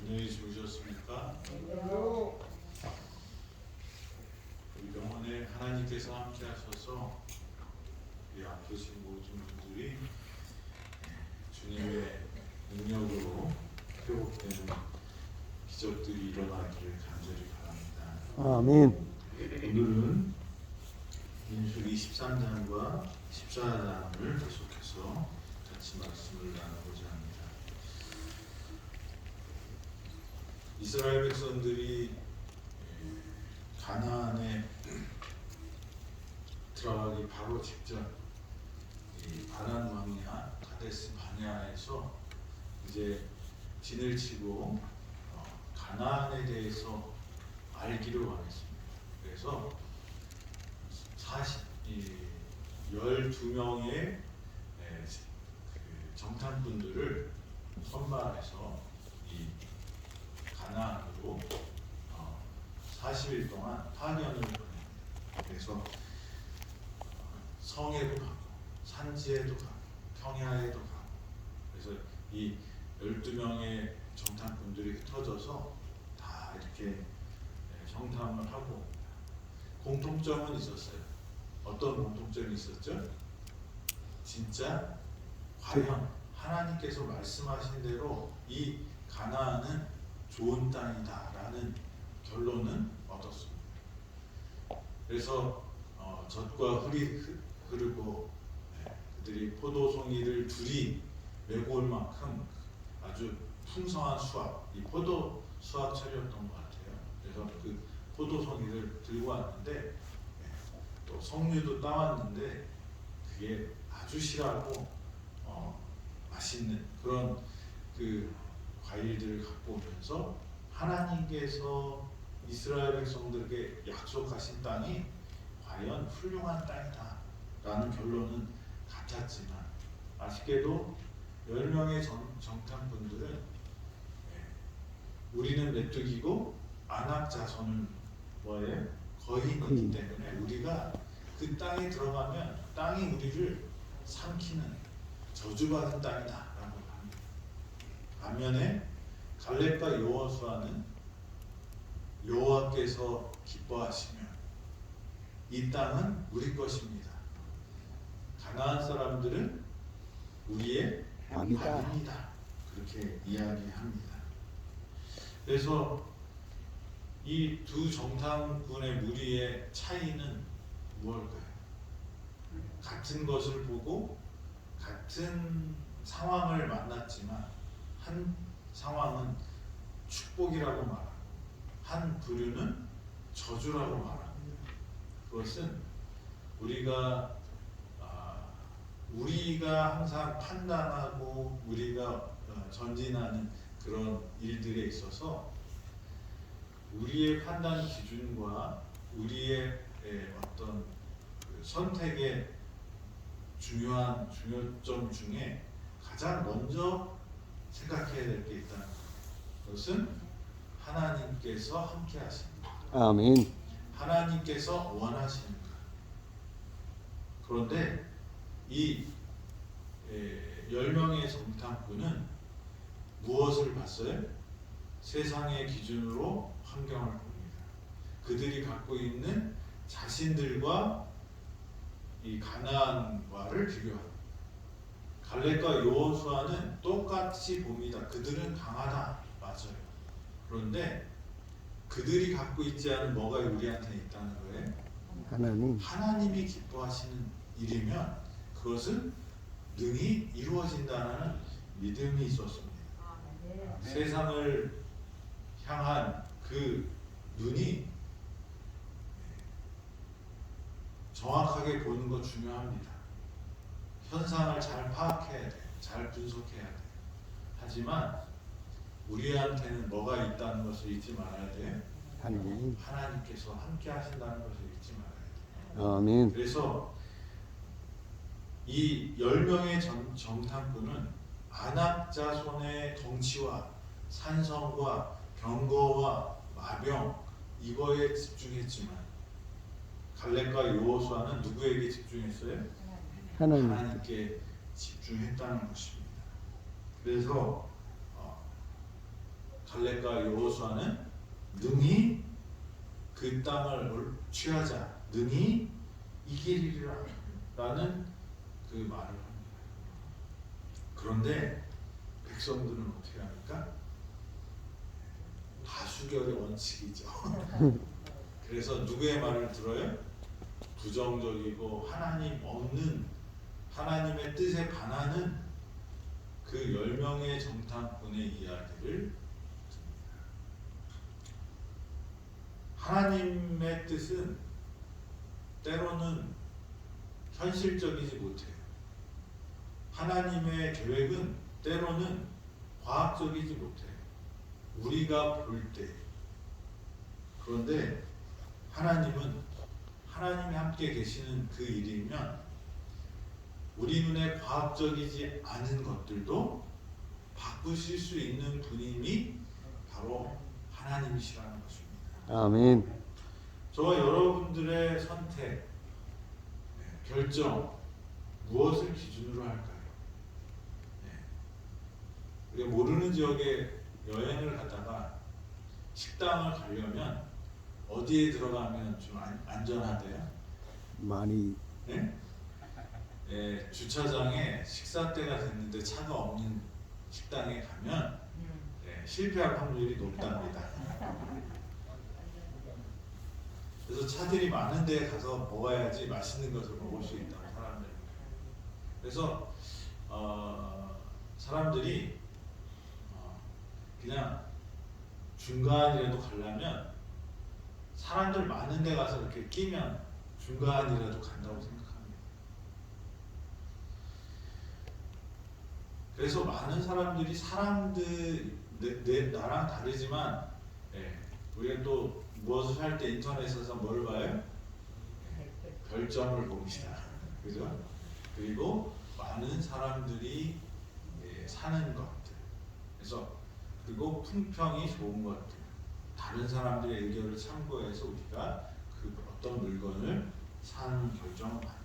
안녕히 주무셨습니까? 우리 병원에 하나님께서 함께 하셔서 우리 아프신 모든 분들이 주님의 능력으로 회복되는 기적들이 일어나기를 간절히 바랍니다. 아멘. 오늘은 민수기 23장과 14장을 계속해서 같이 말씀을 나누고자 합니다. 이스라엘 백성들이 가나안에 들어가기 바로 직전 이 바란 왕이야 가데스 바네아에서 이제 진을 치고 가나안에 대해서 알기를 원했습니다. 그래서 12명의 정탐꾼들을 선발해서 이 가나안으로 40일 동안 파견을 보냅니다. 그래서 성에도 가고 산지에도 가고 평야에도 가고 그래서 이 12명의 정탐꾼들이 흩어져서 다 이렇게 정탐을 하고 공통점은 있었어요. 어떤 공통점이 있었죠? 진짜 과연 하나님께서 말씀하신 대로 이 가나안은 좋은 땅이다 라는 결론은 얻었습니다. 그래서 젖과 흙이 흐르고 그들이 포도송이를 둘이 메고 올 만큼 아주 풍성한 수확, 이 포도 수확철이었던 것 같아요. 그래서 그 포도송이를 들고 왔는데 또 석류도 따왔는데 그게 아주 실하고 맛있는 그런 그 과일들을 갖고 오면서 하나님께서 이스라엘 백성들에게 약속하신 땅이 과연 훌륭한 땅이다 라는 결론은 같았지만 아쉽게도 10명의 정탐꾼들은 우리는 메뚜기고 아낙 자손은 뭐예요? 거인이기 때문에 우리가 그 땅에 들어가면 땅이 우리를 삼키는 저주받은 땅이다 라고 합니다. 반면에 갈렙과 여호수아는 여호와께서 기뻐하시면 이 땅은 우리 것입니다. 가나안 사람들은 우리의 아닙니다. 그렇게 이야기합니다. 그래서 이 두 정탐꾼의 무리의 차이는 무엇일까요? 같은 것을 보고 같은 상황을 만났지만 한 상황은 축복이라고 말하고 한 부류는 저주라고 말합니다. 그것은 우리가 항상 판단하고 우리가 전진하는 그런 일들에 있어서 우리의 판단 기준과 우리의 어떤 그 선택의 중요한 중요점 중에 가장 먼저 생각해야 될 게 있다는 것은 하나님께서 함께 하십니다. 아멘. 하나님께서 원하시는 것. 그런데 이 10명의 정탐꾼은 무엇을 봤어요? 세상의 기준으로 환경을 봅니다. 그들이 갖고 있는 자신들과 이 가나안과를 비교합니다. 갈렙과 여호수아는 똑같이 봅니다. 그들은 강하다. 맞아요. 그런데 그들이 갖고 있지 않은 뭐가 우리한테 있다는 거예요? 하나님이 기뻐하시는 일이면 그것은 능히 이루어진다는 믿음이 있었습니다. 세상을 향한 그 눈이 정확하게 보는 거 중요합니다. 현상을 잘 파악해야 돼요. 잘 분석해야 돼요. 하지만 우리한테는 뭐가 있다는 것을 잊지 말아야 돼요. 하나님께서 함께 하신다는 것을 잊지 말아야 돼요. 아멘. 그래서 이 10명의 정탐꾼은 아낙 자손의 덩치와 산성과 병거와 마병 이거에 집중했지만 갈렙과 여호수아는 누구에게 집중했어요? 하나님께 집중했다는 것입니다. 그래서 갈렙과 여호수아는 능히 그 땅을 취하자, 능히 이기리라 라는 그 말을 합니다. 그런데 백성들은 어떻게 합니까? 다수결의 원칙이죠. 그래서 누구의 말을 들어요? 부정적이고 하나님 없는, 하나님의 뜻에 반하는 그 10명의 정탐꾼의 이야기를 듭니다. 하나님의 뜻은 때로는 현실적이지 못해요. 하나님의 계획은 때로는 과학적이지 못해요. 우리가 볼 때. 그런데 하나님은, 하나님이 함께 계시는 그 일이면 우리 눈에 과학적이지 않은 것들도 바꾸실 수 있는 분임이 바로 하나님이시라는 것입니다. 아멘. 저와 여러분들의 선택, 결정, 무엇을 기준으로 할까요? 우리가 모르는 지역에 여행을 가다가 식당을 가려면 어디에 들어가면 좀 안전하대요? 많이 네? 주차장에 식사 때가 됐는데 차가 없는 식당에 가면 실패할 확률이 높답니다. 그래서 차들이 많은 데 가서 먹어야지 맛있는 것을 먹을 수 있다고 사람들. 그래서 사람들이 그냥 중간이라도 가려면 사람들 많은 데 가서 이렇게 끼면 중간이라도 간다고 생각합니다. 그래서 많은 사람들이 나랑 다르지만 우리가 또 무엇을 할 때 인터넷에서 뭘 봐요? 별점을 봅니다. 그죠? 그리고 많은 사람들이 사는 것들. 그리고 품평이 좋은 것들. 다른 사람들의 의견을 참고해서 우리가 그 어떤 물건을 사는 결정을 합니다.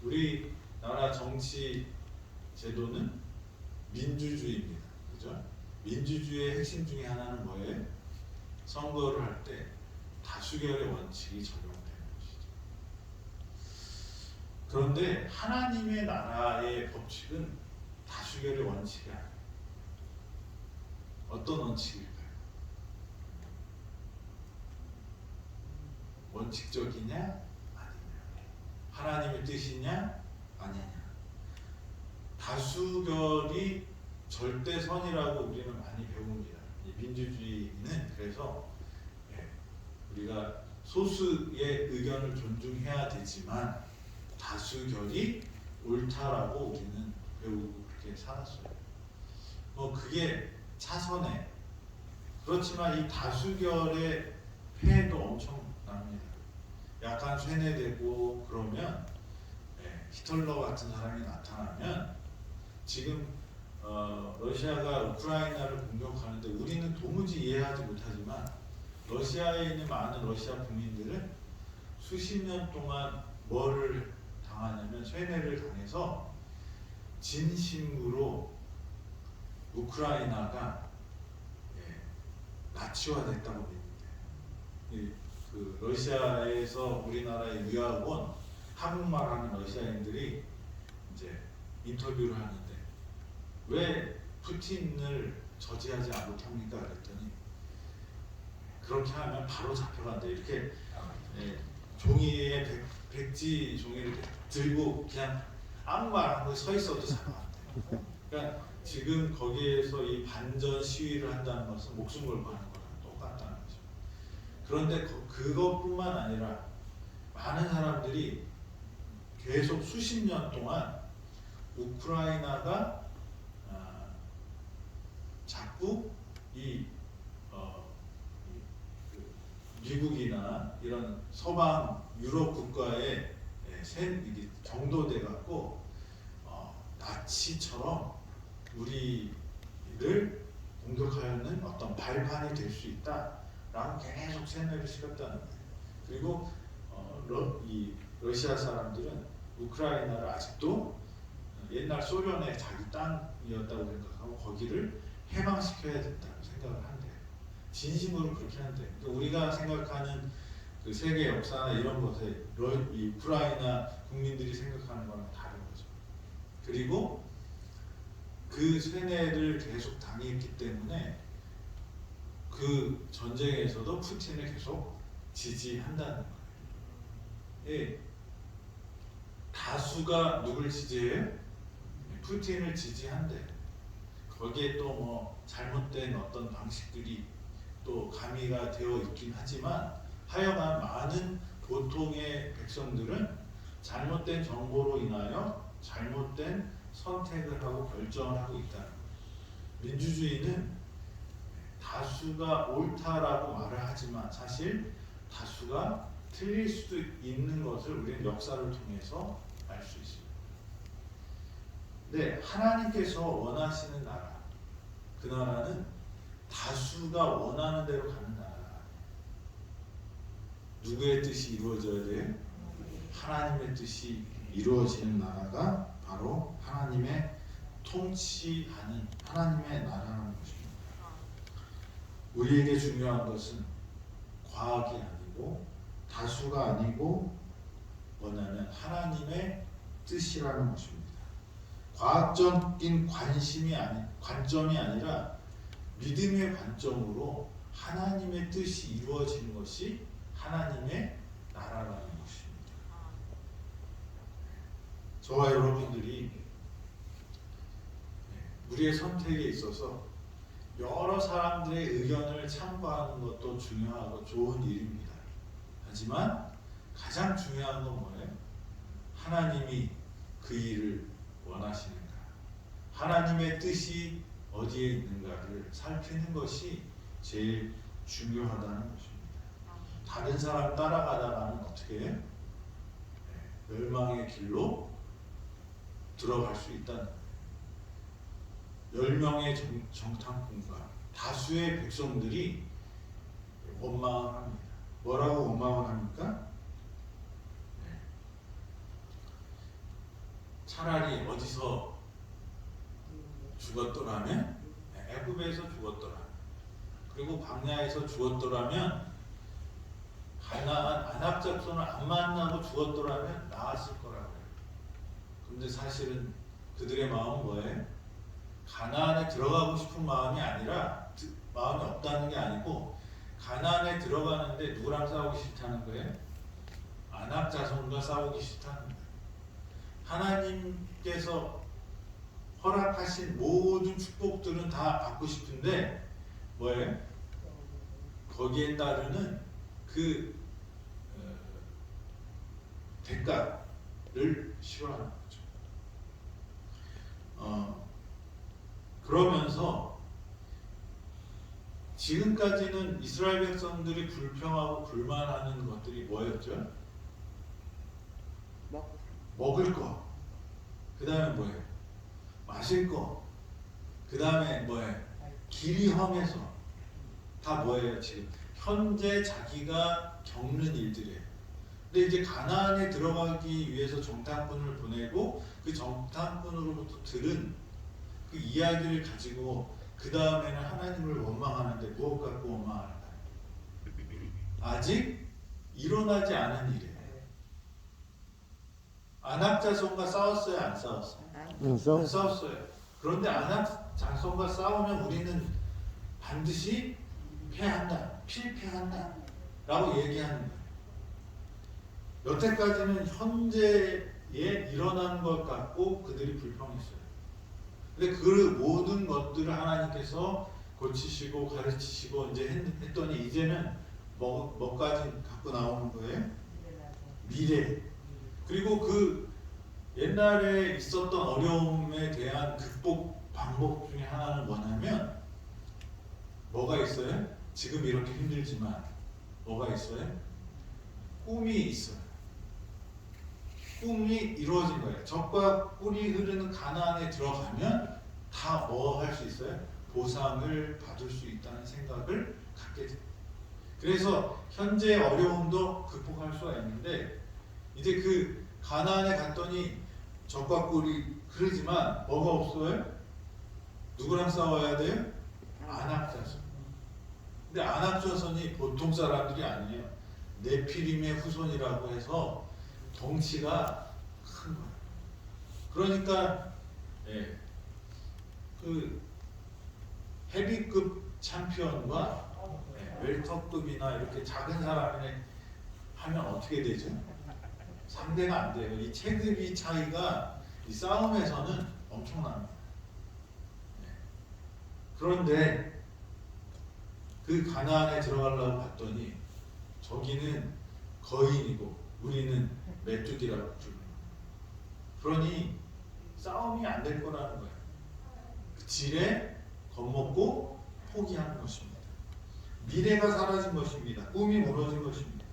우리나라 정치 제도는 민주주의입니다. 그죠? 민주주의의 핵심 중에 하나는 뭐예요? 선거를 할 때 다수결의 원칙이 적용되는 것이죠. 그런데 하나님의 나라의 법칙은 다수결의 원칙이 아니에요. 어떤 원칙일까요? 원칙적이냐 아니냐, 하나님의 뜻이냐 아니냐. 다수결이 절대선이라고 우리는 많이 배웁니다. 민주주의는 그래서 우리가 소수의 의견을 존중해야 되지만 다수결이 옳다라고 우리는 배우고 그렇게 살았어요. 그게 차선에. 그렇지만 이 다수결의 폐해도 엄청납니다. 약간 쇠뇌되고 그러면 히틀러 같은 사람이 나타나면 지금 러시아가 우크라이나를 공격하는데 우리는 도무지 이해하지 못하지만 러시아에 있는 많은 러시아 국민들은 수십 년 동안 뭐를 당하냐면 쇠뇌를 당해서 진심으로 우크라이나가 나치화됐다고 믿는데, 그 러시아에서 우리나라에 유학 온 한국말하는 러시아인들이 이제 인터뷰를 하는데 왜 푸틴을 저지하지 못합니까? 그랬더니 그렇게 하면 바로 잡혀간다. 이렇게 종이에 백지 종이를 들고 그냥 아무 말 안 하고 서 있어도 잡아간대요. 그러니까 지금 거기에서 이 반전 시위를 한다는 것은 목숨 걸고 하는 거랑 똑같다는 거죠. 그런데 그것뿐만 아니라 많은 사람들이 계속 수십 년 동안 우크라이나가 자꾸 미국이나 이런 서방 유럽 국가에 정도돼 갖고 나치처럼 우리를 공격하는 어떤 발판이 될 수 있다라고 계속 세뇌를 시켰다는 거예요. 그리고 이 러시아 사람들은 우크라이나를 아직도 옛날 소련의 자기 땅이었다고 생각하고 거기를 해방시켜야 된다고 생각을 한대요. 진심으로 그렇게 한대요. 그러니까 우리가 생각하는 그 세계 역사나 이런 것에 이 우크라이나 국민들이 생각하는 거랑 다른 거죠. 그리고 그 쇠뇌를 계속 당했기 때문에 그 전쟁에서도 푸틴을 계속 지지한다는 거예요. 예. 다수가 누굴 지지해요? 푸틴을 지지한대요. 거기에 또 뭐 잘못된 어떤 방식들이 또 가미가 되어 있긴 하지만 하여간 많은 보통의 백성들은 잘못된 정보로 인하여 잘못된 선택을 하고 결정을 하고 있다는 거예요. 민주주의는 다수가 옳다라고 말을 하지만 사실 다수가 틀릴 수도 있는 것을 우리는 역사를 통해서 알 수 있습니다. 네, 하나님께서 원하시는 나라, 그 나라는 다수가 원하는 대로 가는 나라가 누구의 뜻이 이루어져야 돼요? 하나님의 뜻이 이루어지는 나라가 바로 하나님의 통치하는 하나님의 나라라는 것입니다. 우리에게 중요한 것은 과학이 아니고 다수가 아니고 뭐냐면 하나님의 뜻이라는 것입니다. 과학적인 관점이 아니라 믿음의 관점으로 하나님의 뜻이 이루어지는 것이 하나님의 나라라는 것입니다. 저와 여러분들이 우리의 선택에 있어서 여러 사람들의 의견을 참고하는 것도 중요하고 좋은 일입니다. 하지만 가장 중요한 건 뭐예요? 하나님이 그 일을 원하시는가? 하나님의 뜻이 어디에 있는가를 살피는 것이 제일 중요하다는 것입니다. 다른 사람 따라가다가는 어떻게 해요? 멸망의 길로 들어갈 수 있다는 거예요. 10명의 정탐꾼과 다수의 백성들이 원망을 합니다. 뭐라고 원망을 합니까? 차라리 어디서 죽었더라면 애굽에서 죽었더라면 그리고 광야에서 죽었더라면 가나안 아낙 작손을 안 만나고 죽었더라면 나았을 거라고 해요. 근데 사실은 그들의 마음은 뭐예요? 가나안에 들어가고 싶은 마음이 아니라 마음이 없다는 게 아니고 가나안에 들어가는데 누구랑 싸우기 싫다는 거예요? 아낙 자손과 싸우기 싫다는 거예요. 하나님께서 허락하신 모든 축복들은 다 받고 싶은데 뭐예요? 거기에 따르는 그 대가를 싫어하는 거죠. 그러면서 지금까지는 이스라엘 백성들이 불평하고 불만하는 것들이 뭐였죠? 먹을 거, 그 다음에 뭐예요? 마실 거, 그 다음에 뭐예요? 길이 험해서 다 뭐예요? 지금 현재 자기가 겪는 일들이에요. 근데 이제 가나안에 들어가기 위해서 정탐꾼을 보내고 그 정탐꾼으로부터 들은 그 이야기를 가지고 그 다음에는 하나님을 원망하는데 무엇 갖고 원망하는가? 아직 일어나지 않은 일이에요. 아낙 자손과 싸웠어요? 안 싸웠어요? 안 싸웠어요. 그런데 아낙 자손과 싸우면 우리는 반드시 패한다, 필패한다 라고 얘기하는 거예요. 여태까지는 현재에 일어난 것 같고 그들이 불평했어요. 근데 그 모든 것들을 하나님께서 고치시고 가르치시고 이제 했더니 이제는 뭐까지 갖고 나오는 거예요? 미래. 그리고 그 옛날에 있었던 어려움에 대한 극복 방법 중에 하나는 뭐냐면 뭐가 있어요? 지금 이렇게 힘들지만 뭐가 있어요? 꿈이 있어요. 꿈이 이루어진 거예요. 적과 꿀이 흐르는 가나안에 들어가면 다 뭐 할 수 있어요? 보상을 받을 수 있다는 생각을 갖게 돼요. 그래서 현재 어려움도 극복할 수가 있는데 이제 그 가나안에 갔더니 적과 꿀이 흐르지만 뭐가 없어요? 누구랑 싸워야 돼요? 근데 아낙조선이 보통 사람들이 아니에요. 네피림의 후손이라고 해서 덩치가 큰 거예요. 그러니까 예, 그 헤비급 챔피언과 웰터급이나 이렇게 작은 사람이네 하면 어떻게 되죠? 상대가 안 돼요. 이 체급이 차이가 이 싸움에서는 엄청납니다. 그런데 그 가나안에 들어가려고 봤더니 저기는 거인이고 우리는 메뚜기라고 부르는 거예요. 그러니 싸움이 안 될 거라는 거예요. 그 질에 겁먹고 포기하는 것입니다. 미래가 사라진 것입니다. 꿈이 무너진 것입니다.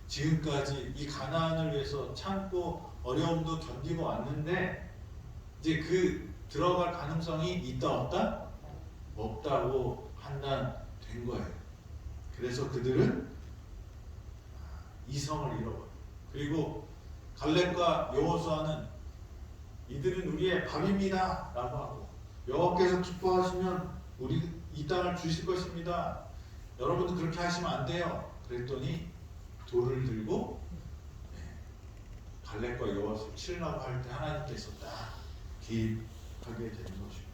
지금까지 이 가나안을 위해서 참고 어려움도 견디고 왔는데 이제 그 들어갈 가능성이 있다 없다? 없다고 판단된 거예요. 그래서 그들은 이성을 잃어버려요. 그리고 갈렙과 여호수아는 이들은 우리의 밥입니다 라고 하고 여호와께서 기뻐하시면 우리 이 땅을 주실 것입니다. 여러분도 그렇게 하시면 안 돼요. 그랬더니 돌을 들고 갈렙과 여호수아를 치려고 할 때 하나님께서 딱 개입하게 되는 것입니다.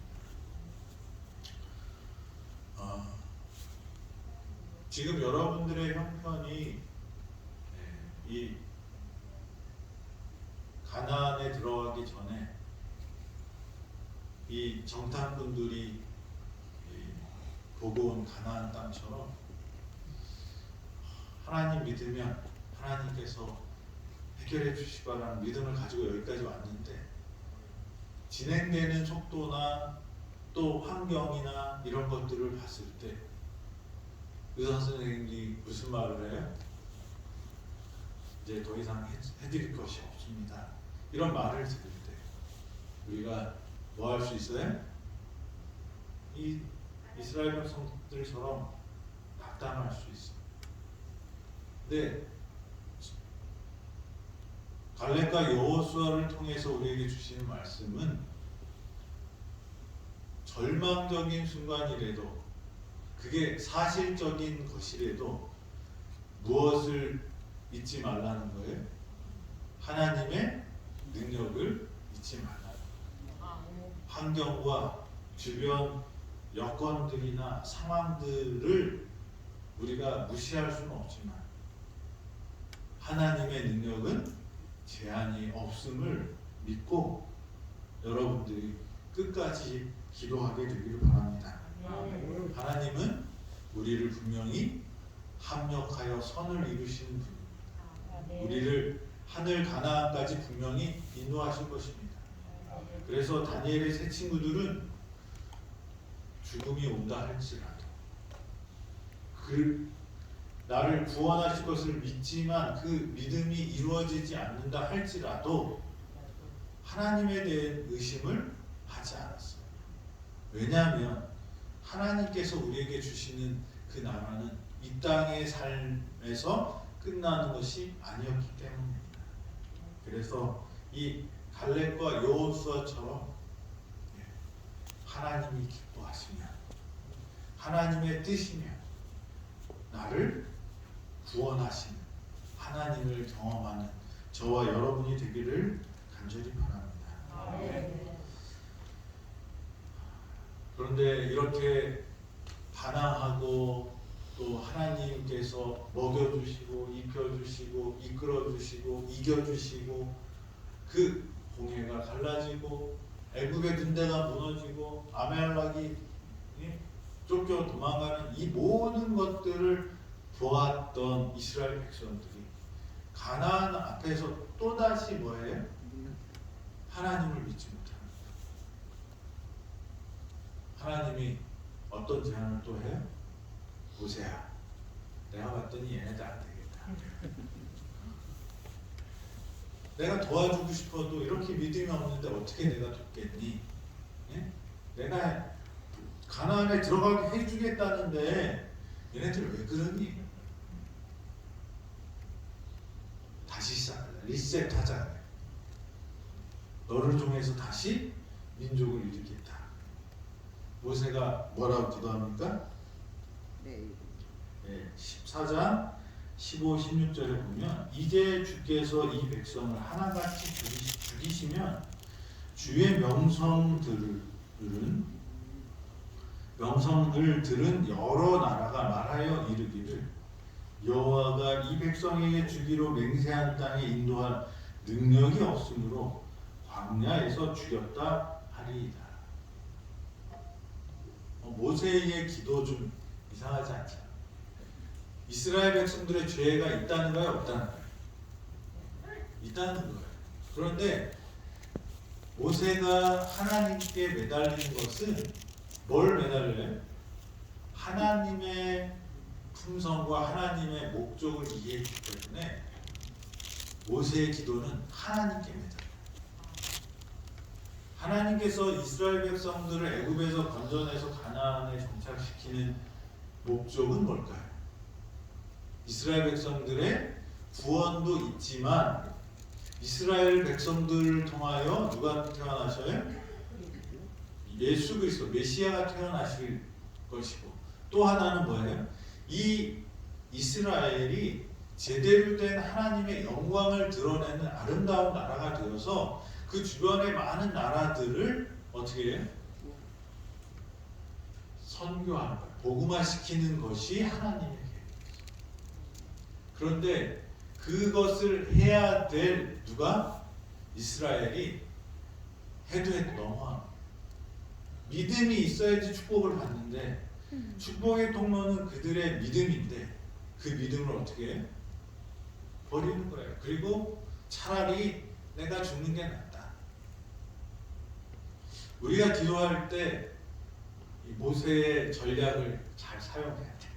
지금 여러분들의 형편이 이 가나안에 들어가기 전에 이 정탐꾼들이 보고 온 가나안 땅처럼 하나님 믿으면 하나님께서 해결해 주실 거라는 믿음을 가지고 여기까지 왔는데 진행되는 속도나 또 환경이나 이런 것들을 봤을 때 의사 선생님이 무슨 말을 해요? 이제 더 이상 해드릴 것이 없습니다. 이런 말을 들을 때 우리가 뭐 할 수 있어요? 이 이스라엘 백성들처럼 낙담할 수 있어요. 근데 갈렙과 여호수아를 통해서 우리에게 주시는 말씀은 절망적인 순간이라도 그게 사실적인 것이라도 무엇을 잊지 말라는 거예요? 하나님의 능력을 잊지 말라는 거예요. 환경과 주변 여건들이나 상황들을 우리가 무시할 수는 없지만 하나님의 능력은 제한이 없음을 믿고 여러분들이 끝까지 기도하게 되기를 바랍니다. 하나님은 우리를 분명히 합력하여 선을 이루시는 분입니다. 우리를 하늘 가나안까지 분명히 인도하실 것입니다. 그래서 다니엘의 세 친구들은 죽음이 온다 할지라도 나를 구원하실 것을 믿지만 그 믿음이 이루어지지 않는다 할지라도 하나님에 대한 의심을 하지 않았어요. 왜냐하면 하나님께서 우리에게 주시는 그 나라는 이 땅의 삶에서 끝나는 것이 아니었기 때문입니다. 그래서 이 갈렙과 여호수아처럼 하나님이 기뻐하시면 하나님의 뜻이면 나를 구원하시는 하나님을 경험하는 저와 여러분이 되기를 간절히 바랍니다. 그런데 이렇게 반항하고 또 하나님께서 먹여주시고 입혀주시고 이끌어주시고 이겨주시고 그 공회가 갈라지고 애굽의 군대가 무너지고 아멜렉이 쫓겨 도망가는 이 모든 것들을 보았던 이스라엘 백성들이 가나안 앞에서 또다시 뭐예요? 하나님을 믿지 못합니다. 하나님이 어떤 제안을 또 해요? 보세요. 내가 봤더니 얘네들 안 되겠다. 내가 도와주고 싶어도 이렇게 믿음이 없는데 어떻게 내가 돕겠니? 예? 내가 가나안에 들어가게 해주겠다는데 얘네들 왜 그러니? 다시 시작하자. 리셋하자. 너를 통해서 다시 민족을 일으키겠다. 모세가 뭐라고 기도합니까? 네. 14장 15, 16절에 보면 이제 주께서 이 백성을 하나같이 죽이시면 주의 명성을 들은 여러 나라가 말하여 이르기를 여호와가 이 백성에게 주기로 맹세한 땅에 인도할 능력이 없으므로 광야에서 죽였다 하리이다. 모세의 기도 좀 이상하지 않죠? 이스라엘 백성들의 죄가 있다는 거예요, 없다는 거예요? 있다는 거예요. 그런데 모세가 하나님께 매달리는 것은 뭘 매달려요? 하나님의 품성과 하나님의 목적을 이해했기 때문에 모세의 기도는 하나님께 매달려요. 하나님께서 이스라엘 백성들을 애굽에서 건져내서 가나안에 정착시키는 목적은 뭘까요? 이스라엘 백성들의 구원도 있지만 이스라엘 백성들을 통하여 누가 태어나셔요? 예수 그리스도 메시아가 태어나실 것이고 또 하나는 뭐예요? 이 이스라엘이 제대로 된 하나님의 영광을 드러내는 아름다운 나라가 되어서 그 주변의 많은 나라들을 어떻게 해요? 선교하는 거예요. 복음화시키는 것이 하나님의 계획이죠. 그런데 그것을 해야 될 누가? 이스라엘이 해도 너무한 믿음이 있어야지 축복을 받는데 축복의 통로는 그들의 믿음인데 그 믿음을 어떻게 해? 버리는 거예요. 그리고 차라리 내가 죽는 게 낫다. 우리가 기도할 때 이 모세의 전략을 잘 사용해야 돼.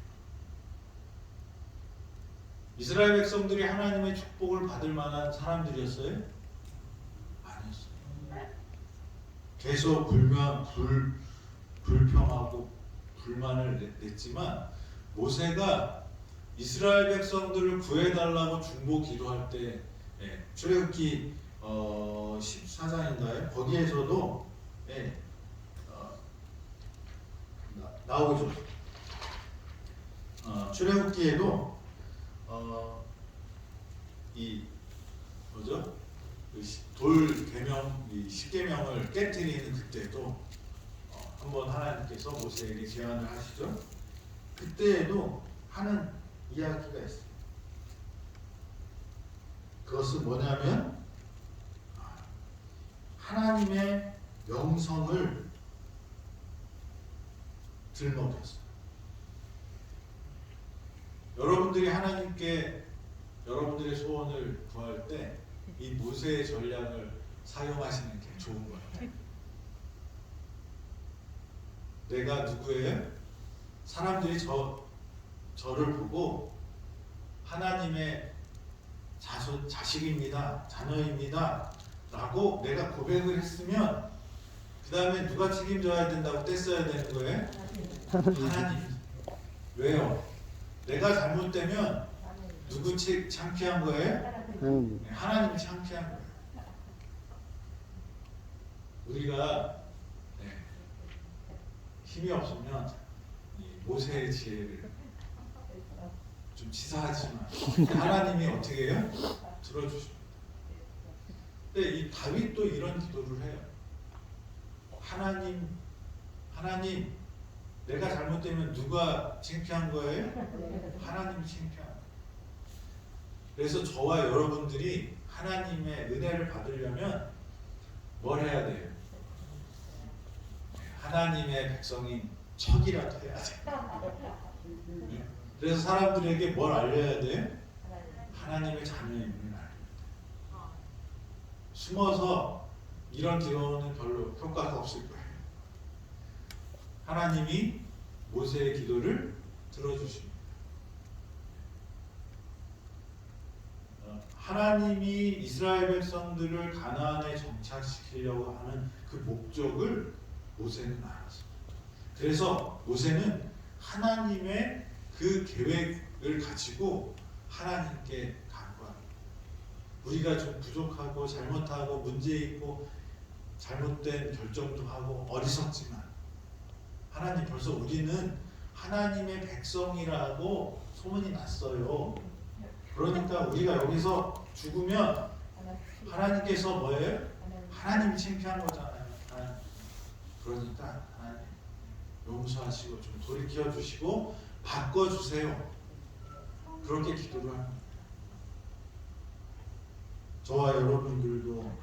이스라엘 백성들이 하나님의 축복을 받을 만한 사람들이었어요? 아니었어요. 계속 불평하고 불만을 냈지만 모세가 이스라엘 백성들을 구해달라고 중보 기도할 때 출애굽기 14장인가요? 거기에서도 나오죠. 출애굽기에도 이 뭐죠? 돌 계명, 이 십계명을 깨뜨리는 그때도 한번 하나님께서 모세에게 제안을 하시죠. 그때에도 하는 이야기가 있어요. 그것은 뭐냐면 하나님의 명성을 들먹였어요. 여러분들이 하나님께 여러분들의 소원을 구할 때 이 모세의 전략을 사용하시는 게 좋은 거예요. 내가 누구예요? 사람들이 저를 보고 하나님의 자식입니다, 자녀입니다 라고 내가 고백을 했으면 그 다음에 누가 책임져야 된다고 떼써야 되는 거예요? 하나님. 왜요? 내가 잘못되면 누구 창피한 거예요? 하나님이 창피한 거예요. 우리가 힘이 없으면 이 모세의 지혜를 좀 치사하지만 하나님이 어떻게 해요? 들어주십니다. 근데 이 다윗도 이런 기도를 해요. 하나님, 내가 잘못되면 누가 창피한 거예요? 하나님이 창피한 거예요. 그래서 저와 여러분들이 하나님의 은혜를 받으려면 뭘 해야 돼요? 하나님의 백성인 척이라도 해야 돼요. 그래서 사람들에게 뭘 알려야 돼요? 하나님의 자녀임을 알려야 돼요. 숨어서 이런 기도는 별로 효과가 없을 거예요. 하나님이 모세의 기도를 들어주십니다. 하나님이 이스라엘 백성들을 가나안에 정착시키려고 하는 그 목적을 모세는 알았습니다. 그래서 모세는 하나님의 그 계획을 가지고 하나님께 간구합니다. 우리가 좀 부족하고 잘못하고 문제 있고 잘못된 결정도 하고 어리석지만 하나님 벌써 우리는 하나님의 백성이라고 소문이 났어요. 그러니까 우리가 여기서 죽으면 하나님께서 뭐예요? 하나님이 창피한 거잖아요. 하나님. 그러니까 하나님 용서하시고 좀 돌이켜 주시고 바꿔 주세요. 그렇게 기도를 합니다. 저와 여러분들도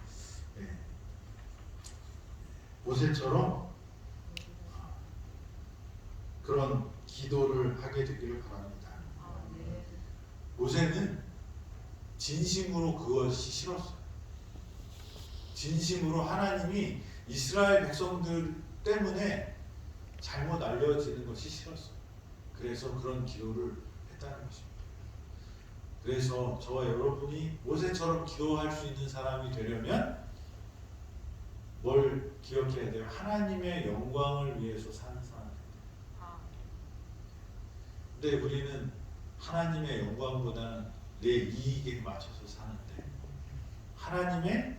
모세처럼 그런 기도를 하게 되기를 바랍니다. 모세는 진심으로 그것이 싫었어요. 진심으로 하나님이 이스라엘 백성들 때문에 잘못 알려지는 것이 싫었어요. 그래서 그런 기도를 했다는 것입니다. 그래서 저와 여러분이 모세처럼 기도할 수 있는 사람이 되려면 뭘 기억해야 돼요? 하나님의 영광을 위해서 사는 사람입니다. 근데 우리는 하나님의 영광보다는 내 이익에 맞춰서 사는데 하나님의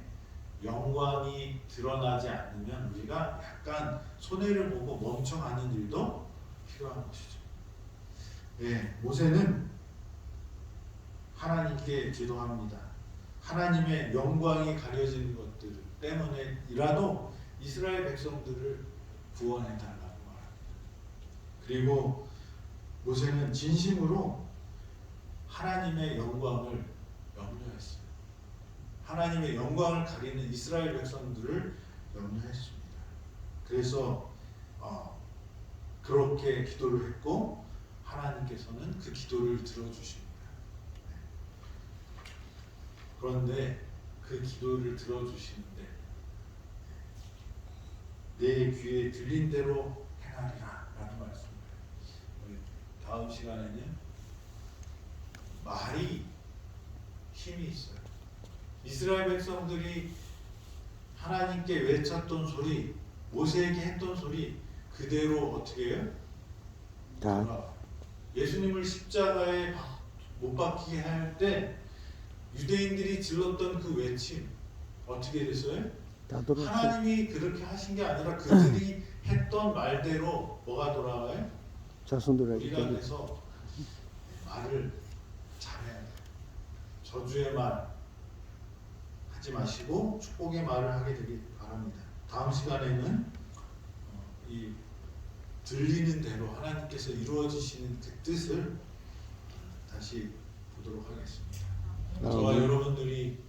영광이 드러나지 않으면 우리가 약간 손해를 보고 멈춰가는 일도 필요한 것이죠. 모세는 하나님께 기도합니다. 하나님의 영광이 가려지는 것들 때문에이라도 이스라엘 백성들을 구원해 달라고 말합니다. 그리고 모세는 진심으로 하나님의 영광을 염려했어요. 하나님의 영광을 가리는 이스라엘 백성들을 염려했습니다. 그래서 그렇게 기도를 했고 하나님께서는 그 기도를 들어주십니다. 그런데 그 기도를 들어주시는데 내 귀에 들린 대로 행하리라 라는 말씀입니다. 다음 시간에는 말이 힘이 있어요. 이스라엘 백성들이 하나님께 외쳤던 소리, 모세에게 했던 소리 그대로 어떻게 해요? 돌아와요. 예수님을 십자가에 못 박히게 할 때 유대인들이 질렀던 그 외침 어떻게 됐어요? 하나님이 그렇게 하신 게 아니라 그들이 했던 말대로 뭐가 돌아와요? 우리가 그래서 말을 잘해야 돼요. 저주의 말 하지 마시고 축복의 말을 하게 되길 바랍니다. 다음 시간에는 이 들리는 대로 하나님께서 이루어지시는 그 뜻을 다시 보도록 하겠습니다. 저와 여러분들이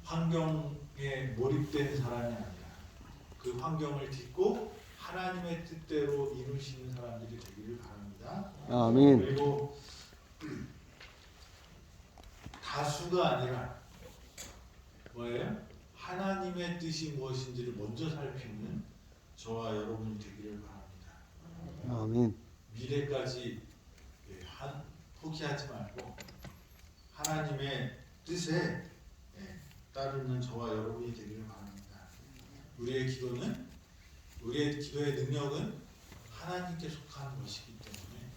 환경에 몰입된 사람이 아니라 그 환경을 딛고 하나님의 뜻대로 이루시는 사람들이 되기를 바랍니다. 아멘. 그리고 다수가 아니라 뭐예요? 하나님의 뜻이 무엇인지를 먼저 살피는 저와 여러분이 되기를 바랍니다. 아멘. 미래까지 포기하지 말고 하나님의 뜻에 따르는 저와 여러분이 되기를 바랍니다. 우리의 기도의 능력은 하나님께 속한 것이기 때문에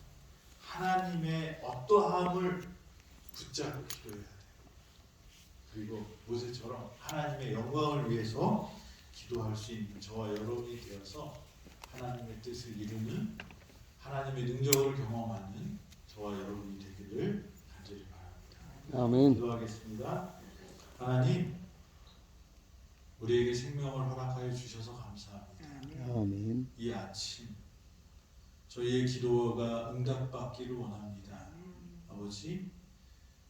하나님의 어떠함을 붙잡고 기도해야 돼요. 그리고 모세처럼 하나님의 영광을 위해서 기도할 수 있는 저와 여러분이 되어서 하나님의 뜻을 이루는 하나님의 능력을 경험하는 저와 여러분이 되기를 간절히 바랍니다. 아멘. 기도하겠습니다. 하나님, 우리에게 생명을 허락하여 주셔서 감사합니다. 아멘. 이 아침 저희의 기도가 응답받기를 원합니다. 아버지,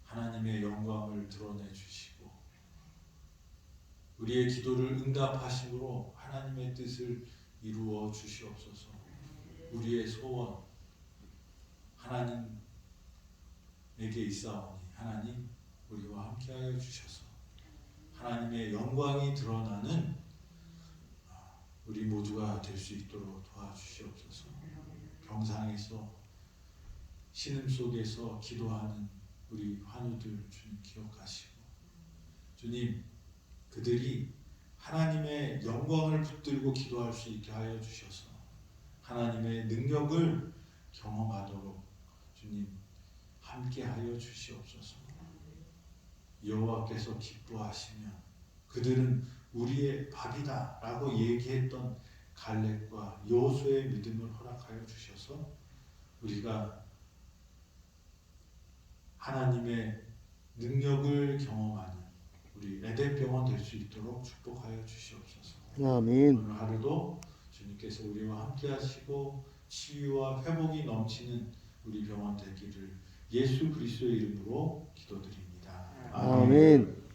하나님의 영광을 드러내 주시고 우리의 기도를 응답하심으로 하나님의 뜻을 이루어 주시옵소서. 우리의 소원 하나님에게 있사오니 하나님 우리와 함께하여 주셔서 하나님의 영광이 드러나는 우리 모두가 될 수 있도록 도와주시옵소서. 병상에서 신음 속에서 기도하는 우리 환우들 주님 기억하시고 주님 그들이 하나님의 영광을 붙들고 기도할 수 있게 하여 주셔서 하나님의 능력을 경험하도록 주님 함께 하여 주시옵소서. 여호와께서 기뻐하시면 그들은 우리의 밥이다 라고 얘기했던 갈렙과 여호수아의 믿음을 허락하여 주셔서 우리가 하나님의 능력을 경험하는 우리 에덴병원 될 수 있도록 축복하여 주시옵소서. 아멘. 오늘 하루도 주님께서 우리와 함께 하시고 치유와 회복이 넘치는 우리 병원 되기를 예수 그리스도의 이름으로 기도드립니다. 아멘.